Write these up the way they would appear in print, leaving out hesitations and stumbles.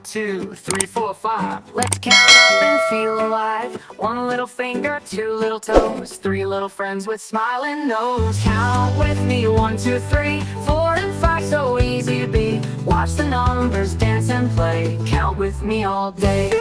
2, 3, 4, 5. Let's count up and feel alive. One little finger, two little toes, three little friends with smiling nose. Count with me, 1, 2, 3, 4, and 5. So easy to be. Watch the numbers dance and play. Count with me all day.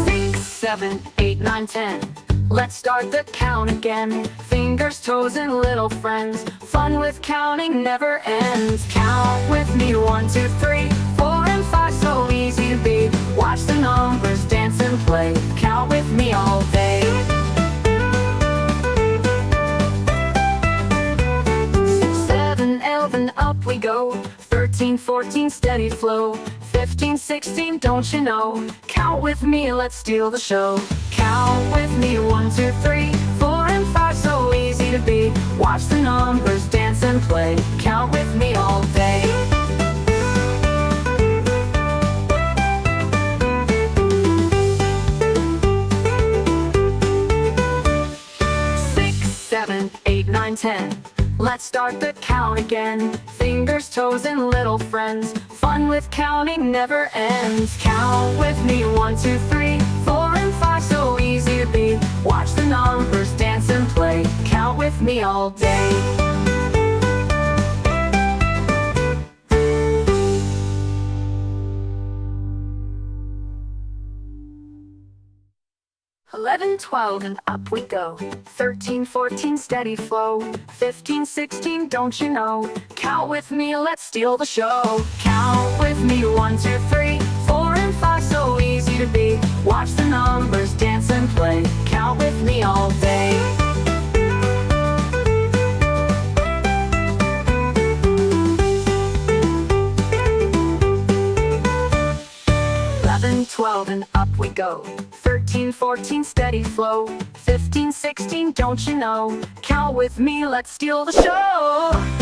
6, 7, 8, 9, 10. Let's start the count again. Fingers, toes, and little friends. Fun with counting never ends. Count with me, 1, 2, 3, 4, and 5. So easy to be. Watch the numbers dance and play. Count with me all day. 7, 11, up we go. 13, 14, steady flow. 15, 16, don't you know? Count with me, let's steal the show. Count with me, 1, 2, 3, 4, and 5. So easy to be. Watch the numbers dance and play. Count with me all day. 6, 7, 8, 9, 10. Let's start the count again. Fingers, toes, and little friends. Fun with counting never ends. Count with me, 1, 2, 3, 4, and 5. So easy to be. Watch the numbers dance and play. Count with me all day. 11, 12, and up we go. 13, 14, steady flow. 15, 16, don't you know? Count with me, let's steal the show. Count with me, 1, 2, 3, 4, and 5. So easy to be. Watch the numbers dance and play. Count with me all day. 11, 12, and up we go. 13, 14, steady flow. 15, 16, don't you know? Count with me, let's steal the show.